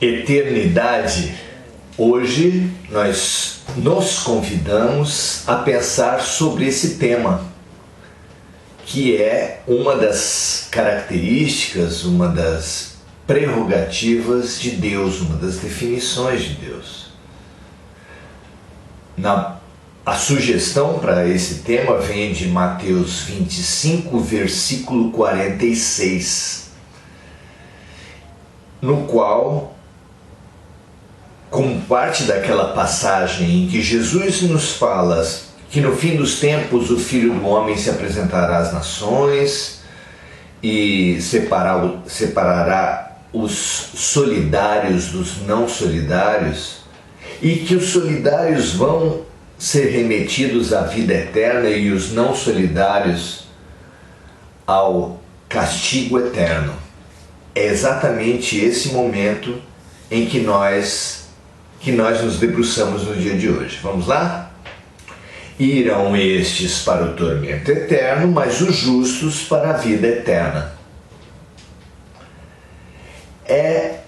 Eternidade. Hoje nós nos convidamos a pensar sobre esse tema, que é uma das características, uma das prerrogativas de Deus, uma das definições de Deus. A sugestão para esse tema vem de Mateus 25, versículo 46, no qual, como parte daquela passagem em que Jesus nos fala que no fim dos tempos o Filho do Homem se apresentará às nações e separará os solidários dos não solidários, e que os solidários vão ser remetidos à vida eterna e os não solidários ao castigo eterno. É exatamente esse momento em que nós nos debruçamos no dia de hoje. Vamos lá? Irão estes para o tormento eterno, mas os justos para a vida eterna. É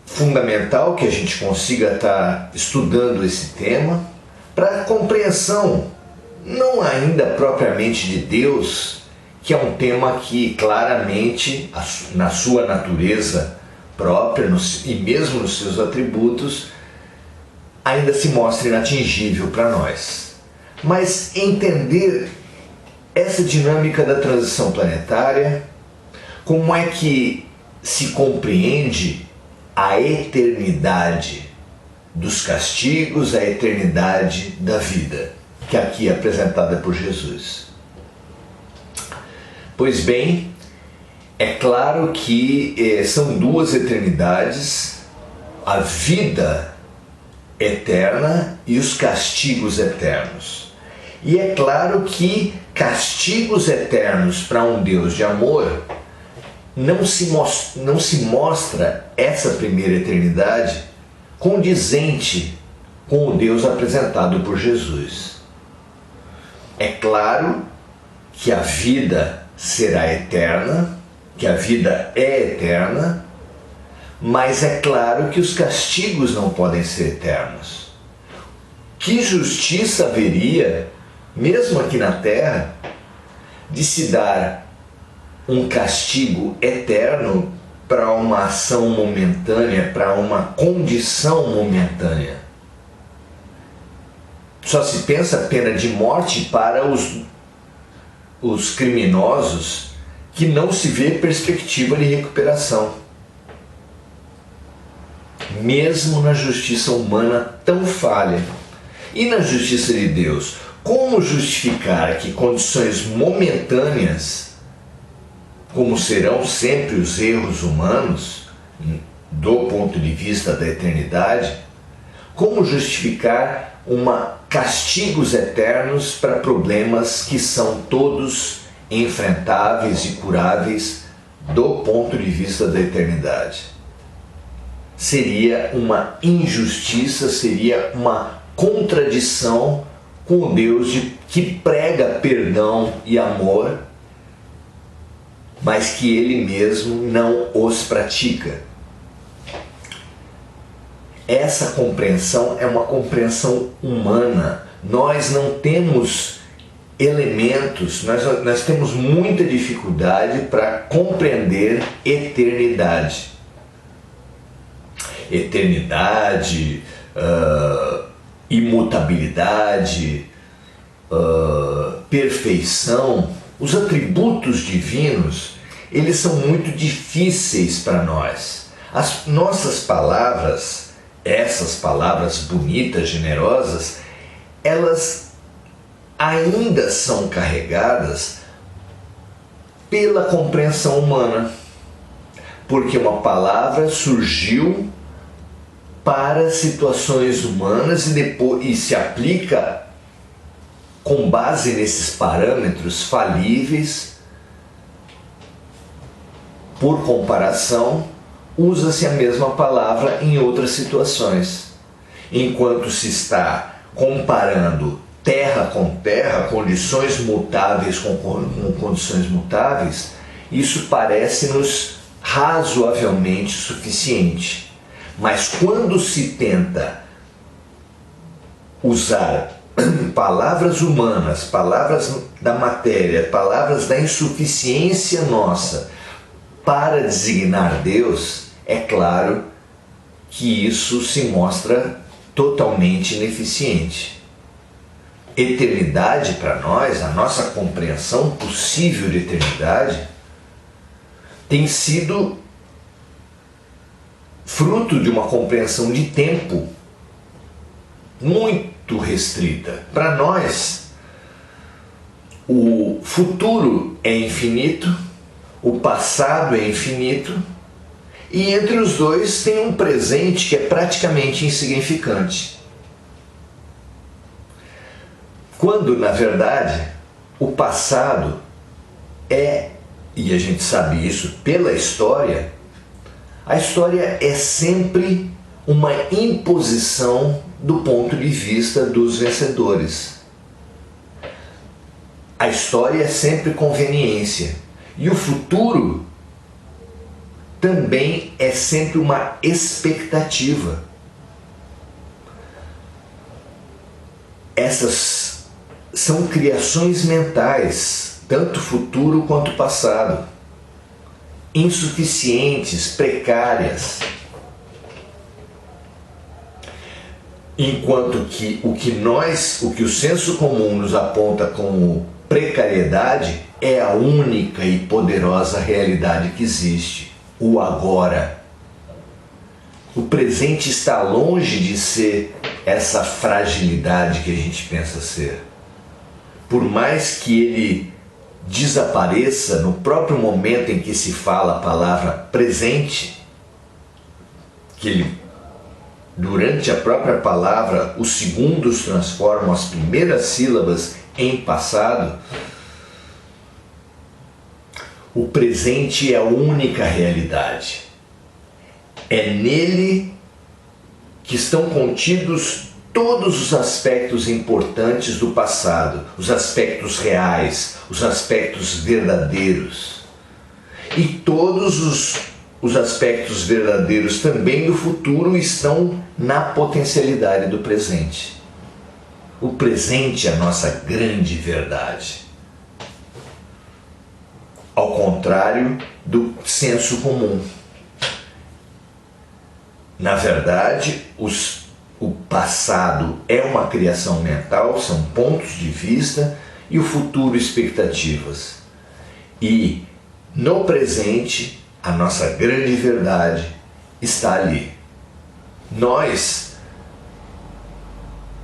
fundamental que a gente consiga estar estudando esse tema para a compreensão, não ainda propriamente de Deus, que é um tema que claramente, na sua natureza própria e mesmo nos seus atributos, ainda se mostra inatingível para nós. Mas entender essa dinâmica da transição planetária, como é que se compreende a eternidade dos castigos, a eternidade da vida, que aqui é apresentada por Jesus. Pois bem, é claro que são duas eternidades, a vida eterna e os castigos eternos. E é claro que castigos eternos para um Deus de amor não se mostra essa primeira eternidade condizente com o Deus apresentado por Jesus. É claro que a vida será eterna, que a vida é eterna, mas é claro que os castigos não podem ser eternos. Que justiça haveria, mesmo aqui na Terra, de se dar um castigo eterno para uma ação momentânea, para uma condição momentânea? Só se pensa pena de morte para os criminosos que não se vê perspectiva de recuperação. Mesmo na justiça humana tão falha. E na justiça de Deus, como justificar que condições momentâneas, como serão sempre os erros humanos, do ponto de vista da eternidade, como justificar castigos eternos para problemas que são todos enfrentáveis e curáveis do ponto de vista da eternidade? Seria uma injustiça, seria uma contradição com o Deus que prega perdão e amor, mas que ele mesmo não os pratica. Essa compreensão é uma compreensão humana. Nós não temos elementos, nós temos muita dificuldade para compreender eternidade. Eternidade, imutabilidade, perfeição. Os atributos divinos, eles são muito difíceis para nós. As nossas palavras, essas palavras bonitas, generosas, elas ainda são carregadas pela compreensão humana, porque uma palavra surgiu para situações humanas e se aplica com base nesses parâmetros falíveis. Por comparação, usa-se a mesma palavra em outras situações. Enquanto se está comparando terra com terra, condições mutáveis com condições mutáveis, isso parece-nos razoavelmente suficiente. Mas quando se tenta usar palavras humanas, palavras da matéria, palavras da insuficiência nossa para designar Deus, é claro que isso se mostra totalmente ineficiente. Eternidade para nós, a nossa compreensão possível de eternidade, tem sido fruto de uma compreensão de tempo muito restrita. Para nós, o futuro é infinito, o passado é infinito, e entre os dois tem um presente que é praticamente insignificante. Quando, na verdade, o passado é, e a gente sabe isso pela história, a história é sempre uma imposição do ponto de vista dos vencedores. A história é sempre conveniência. E o futuro também é sempre uma expectativa. Essas são criações mentais, tanto futuro quanto passado, insuficientes, precárias. Enquanto que o que o senso comum nos aponta como precariedade é a única e poderosa realidade que existe, o agora. O presente está longe de ser essa fragilidade que a gente pensa ser. Por mais que ele desapareça no próprio momento em que se fala a palavra presente, que ele, durante a própria palavra, os segundos transformam as primeiras sílabas em passado, o presente é a única realidade. É nele que estão contidos todos os aspectos importantes do passado, os aspectos reais, os aspectos verdadeiros. E todos os aspectos verdadeiros também do futuro estão na potencialidade do presente. O presente é a nossa grande verdade. Ao contrário do senso comum. Na verdade, o passado é uma criação mental, são pontos de vista, e o futuro expectativas. E no presente, a nossa grande verdade está ali.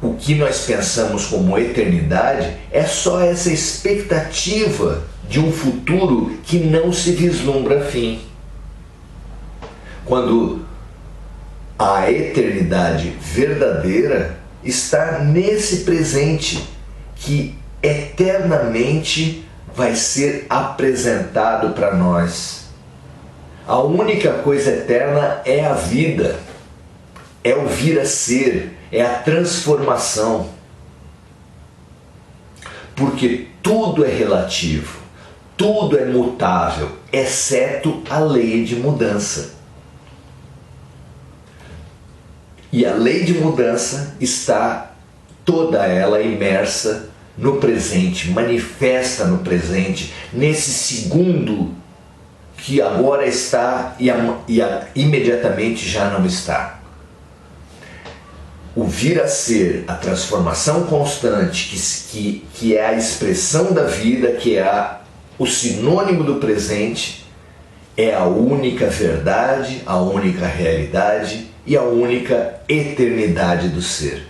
O que nós pensamos como eternidade é só essa expectativa de um futuro que não se vislumbra fim. Quando a eternidade verdadeira está nesse presente que eternamente vai ser apresentado para nós. A única coisa eterna é a vida, é o vir a ser, é a transformação. Porque tudo é relativo, tudo é mutável, exceto a lei de mudança. E a lei de mudança está toda ela imersa no presente, manifesta no presente, nesse segundo que agora está e imediatamente já não está. O vir a ser, a transformação constante, que é a expressão da vida, que é o sinônimo do presente, é a única verdade, a única realidade e a única eternidade do ser.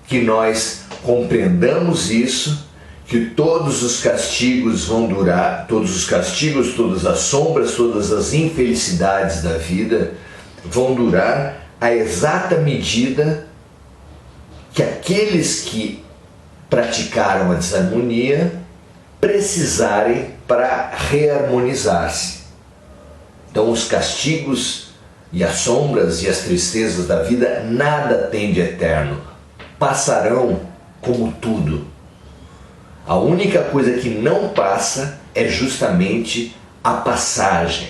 Que nós compreendamos isso, que todos os castigos vão durar, todos os castigos, todas as sombras, todas as infelicidades da vida vão durar a exata medida que aqueles que praticaram a desarmonia precisarem para reharmonizar-se. Então os castigos e as sombras e as tristezas da vida nada tem de eterno, passarão como tudo. A única coisa que não passa é justamente a passagem,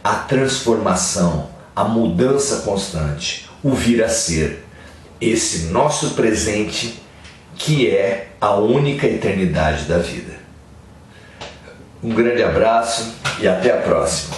a transformação, a mudança constante, o vir a ser, esse nosso presente que é a única eternidade da vida. Um grande abraço e até a próxima.